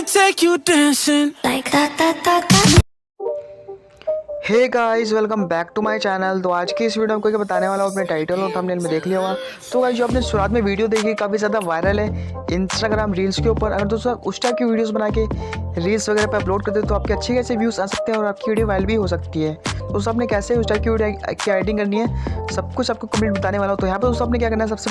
me take you dancing like that. Hey guys, welcome back to my channel. तो आज की इस video में कोई बताने वाला हूँ, अपने टाइटल और थंबनेल में देख लिया होगा। तो गाइस, जो आपने शुरुआत में वीडियो देखी काफ़ी ज़्यादा वायरल है इंस्टाग्राम रील्स के ऊपर। अगर दोस्तों उस टाइप की वीडियोस बना के रील्स वगैरह पे अपलोड करते तो आपके अच्छे खासे व्यूज़ आ सकते हैं और आपकी वीडियो वायरल भी हो सकती है। तो दोस्तों आपने कैसे उस टाइप की वीडियो की एडिटिंग करनी है, सब कुछ आपको कंप्लीट बताने वाला हूँ। तो यहाँ पर दोस्तों आपने क्या करना है, सबसे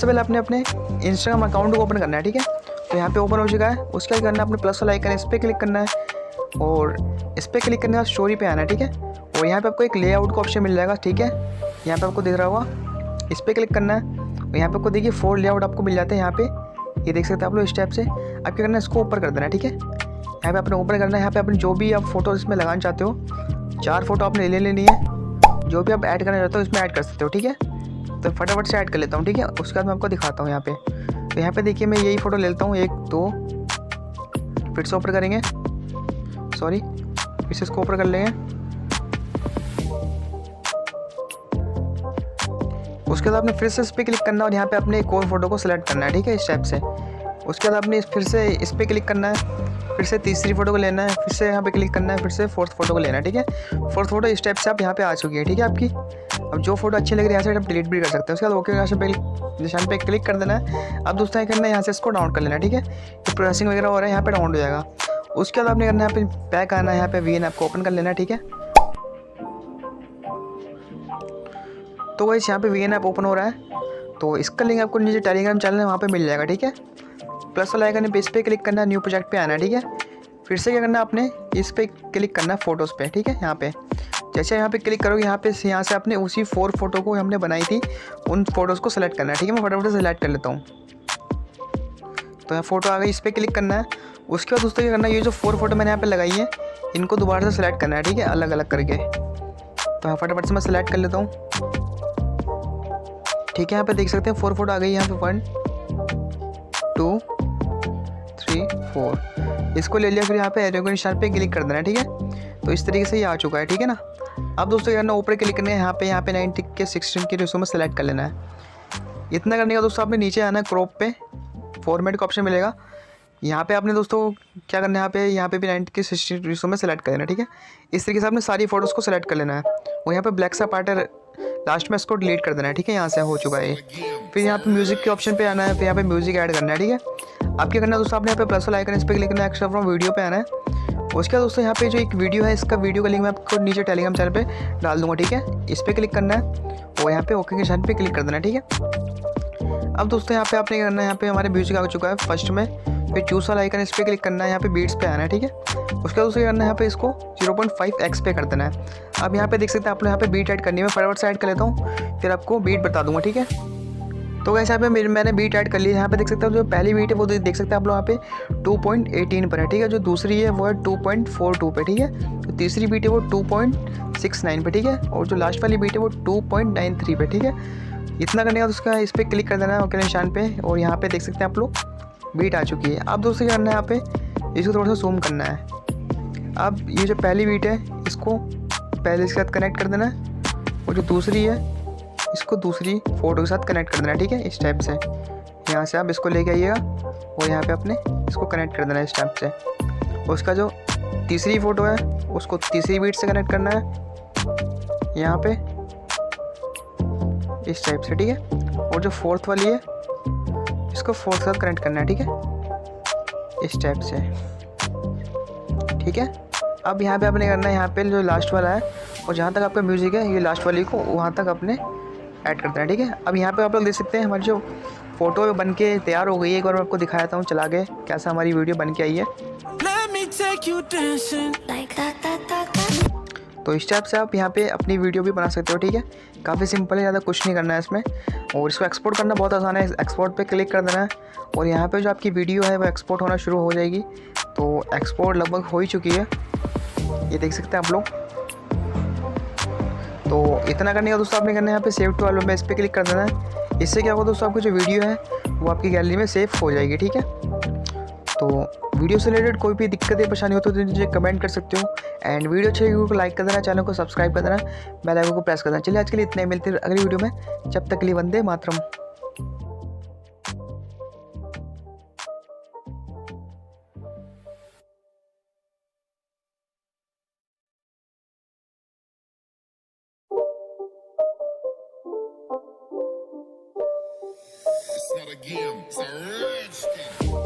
पहले आपने अपने इंस्टाग्राम अकाउंट को ओपन करना है। ठीक है, तो यहाँ पे ओपन हो चुका है। उसके बाद करना है, अपने प्लस वाला आइकन है, इस पर क्लिक करना है और इस पर क्लिक करने के बाद स्टोरी पे आना है। ठीक है, और यहाँ पे आपको एक लेआउट का ऑप्शन मिल जाएगा। ठीक है, यहाँ पे आपको दिख रहा होगा, इस पर क्लिक करना है और यहाँ पे आपको देखिए 4 लेआउट आपको मिल जाते हैं। यहाँ पे ये देख सकते हैं आप लोग, इस टाइप से आप क्या करना है, इसको ऊपर कर देना है। ठीक है, यहाँ पे आपने ऊपर करना है। यहाँ पे आपने जो भी आप फोटो इसमें लगाना चाहते हो, 4 फोटो आपने ले लेनी है। जो भी आप ऐड करना चाहते हो इसमें ऐड कर सकते हो। ठीक है, तो फटाफट से ऐड कर लेता हूँ। ठीक है, उसके बाद मैं आपको दिखाता हूँ यहाँ पे। तो यहाँ पे देखिए मैं यही फ़ोटो ले लेता हूँ, 1 2, फिर से ऊपर करेंगे, सॉरी फिर से इसको ऊपर कर लेंगे। उसके बाद आपने फिर से इस पर क्लिक करना है और यहाँ पे अपने एक और फोटो को सिलेक्ट करना है। ठीक है, इस टाइप से। उसके बाद आपने फिर से इस पर क्लिक करना है, फिर से तीसरी फोटो को लेना है, फिर से यहाँ पे क्लिक करना है, फिर से 4th फोटो को लेना है। ठीक है, 4th फोटो इस टाइप से आप यहाँ पे आ चुकी है। ठीक है, आपकी अब जो फोटो अच्छी लग रही है यहाँ से आप डिलीट भी कर सकते हैं। उसके बाद ओके निशान पे क्लिक कर देना है। अब दोस्तों क्या करना है, यहाँ से इसको डाउनलोड कर लेना है। ठीक है, तो प्रोसेसिंग वगैरह हो रहा है, यहाँ पे डाउनलोड हो जाएगा। उसके बाद आपने करना है, यहाँ पे बैक आना है, यहाँ पे वीएन आपको ओपन कर लेना है। ठीक है, तो गाइस यहाँ पे वीएन ऐप ओपन हो रहा है। तो इसका लिंक आपको नीचे टेलीग्राम चैनल है वहाँ पे मिल जाएगा। ठीक है, प्लस वाला आइकन है, इस पर क्लिक करना है, न्यू प्रोजेक्ट पे आना है। ठीक है, फिर से क्या करना है, आपने इस पर क्लिक करना है फोटोज़ पे। ठीक है, यहाँ पे जैसे यहाँ पे क्लिक करोगे, यहाँ से आपने उसी 4 फोटो को हमने बनाई थी उन फोटोज़ को सेलेक्ट करना है। ठीक है, मैं फटाफट से सेलेक्ट कर लेता हूँ। तो यहाँ फोटो आ गई, इस पर क्लिक करना है। उसके बाद दोस्तों क्या करना है, ये जो 4 फोटो मैंने यहाँ पे लगाई है इनको दोबारा से सेलेक्ट करना है। ठीक है, अलग अलग करके। तो यहाँ फटाफट से मैं सेलेक्ट कर लेता हूँ। ठीक है, यहाँ पे देख सकते हैं 4 फोटो आ गई। यहाँ पे 1 2 3 4 इसको ले लिया। फिर यहाँ पे एरो के निशान पे क्लिक कर देना है। ठीक है, तो इस तरीके से ये आ चुका है। ठीक है ना, अब दोस्तों करना ऊपर क्लिक करना है, यहाँ पे 9 के 16 के रेशो में सेलेक्ट कर लेना है। इतना करने का दोस्तों आपने नीचे आना है, क्रॉप पे फॉर्मेट का ऑप्शन मिलेगा। यहाँ पे आपने दोस्तों क्या करना है, यहाँ पे भी 9 के 16 रेशो में सेलेक्ट कर लेना है। ठीक है, इस तरीके से आपने सारी फोटोज़ को सेलेक्ट कर लेना है और यहाँ पे ब्लैक सा पार्ट है लास्ट में, इसको डिलीट कर देना है। ठीक है, यहाँ से हो चुका है। फिर यहाँ पे म्यूज़िक के ऑप्शन पे आना है, फिर यहाँ पे म्यूज़िक ऐड करना है। ठीक है, आप क्या करना है दोस्तों, आपने यहाँ पे प्लस वाला आइकन इस पर क्लिक करना है, एक्स्ट्रा फ्रॉम वीडियो पे आना है। उसके बाद दोस्तों यहाँ पे जो एक वीडियो है, इसका वीडियो का लिंक मैं आपको नीचे टेलीग्राम चैनल पे डाल दूँगा। ठीक है, इस पर क्लिक करना है और यहाँ पे ओके के निशान पे क्लिक कर देना है। ठीक है, अब दोस्तों यहाँ पे आपने क्या करना है, यहाँ पे हमारे म्यूजिक आ चुका है फर्स्ट में। फिर चूज वाला आइकन इस पर क्लिक करना है, यहाँ पे बीट्स पे आना है। ठीक है, उसके बाद दोस्तों क्या करना है, यहाँ पे इसको 0.5x पे कर देना है। अब यहाँ पे देख सकते हैं आप लोग, यहाँ पे बीट ऐड करनी है। मैं फटाफट से ऐड कर लेता हूँ, फिर आपको बीट बता दूंगा। ठीक है, तो वैसे यहाँ पे मैंने बीट ऐड कर ली है। यहाँ पे देख सकते हो जो पहली बीट है वो देख सकते हैं आप लोग, यहाँ पे 2.18 पर है। ठीक है, जो दूसरी है वो है 2.42 पे। ठीक है, जो तीसरी बीट है वो 2.69 पे। ठीक है, और जो लास्ट वाली बीट है वो 2.93 पे। ठीक है, इतना करने का उसका इस पर क्लिक कर देना है ओके निशान पे और यहाँ पे देख सकते हैं आप लोग बीट आ चुकी है। अब दोस्तों क्या करना है, यहाँ पे इसको थोड़ा सा जूम करना है। अब ये जो पहली बीट है इसको पहले इसके साथ कनेक्ट कर देना है और जो दूसरी है इसको दूसरी फोटो के साथ कनेक्ट कर देना है। ठीक है, इस टाइप से यहाँ से आप इसको लेके आइएगा और यहाँ पे अपने इसको कनेक्ट कर देना है इस टाइप से। उसका जो तीसरी फ़ोटो है उसको तीसरी बीट से कनेक्ट करना है यहाँ पे इस टाइप से। ठीक है, और जो 4th वाली है इसको 4th के साथ कनेक्ट करना है। ठीक है, इस टाइप से। ठीक है, अब यहाँ पे आपने करना है, यहाँ पे जो लास्ट वाला है और जहाँ तक आपका म्यूज़िक है ये लास्ट वाली को वहाँ तक आपने ऐड कर देना है। ठीक है, अब यहाँ पे आप लोग देख सकते हैं हमारी जो फ़ोटो बन के तैयार हो गई है। एक बार मैं आपको दिखाया था हूँ चला के कैसा हमारी वीडियो बन के आई है। तो इस टाइप से आप यहाँ पे अपनी वीडियो भी बना सकते हो। ठीक है, काफ़ी सिंपल है, ज़्यादा कुछ नहीं करना है इसमें। और इसको एक्सपोर्ट करना बहुत आसान है, एक्सपोर्ट पे क्लिक कर देना है और यहाँ पे जो आपकी वीडियो है वो एक्सपोर्ट होना शुरू हो जाएगी। तो एक्सपोर्ट लगभग हो ही चुकी है, ये देख सकते हैं आप लोग। तो इतना करने का दोस्तों आपने करना है, यहाँ पे सेव टू एल्बम में इस पर क्लिक कर देना है। इससे क्या होगा दोस्तों, आपकी जो वीडियो है वो आपकी गैलरी में सेव हो जाएगी। ठीक है, तो वीडियो से रिलेटेड कोई भी दिक्कत या परेशानी हो तो मुझे कमेंट कर सकते हो। एंड वीडियो अच्छी वीडियो को लाइक कर देना, चैनल को सब्सक्राइब कर देना, बेल आइकन को प्रेस कर देना। चलिए आज के लिए इतने ही, मिलते हैं अगली वीडियो में, जब तक के लिए Vande Mataram. again. It's a rich thing.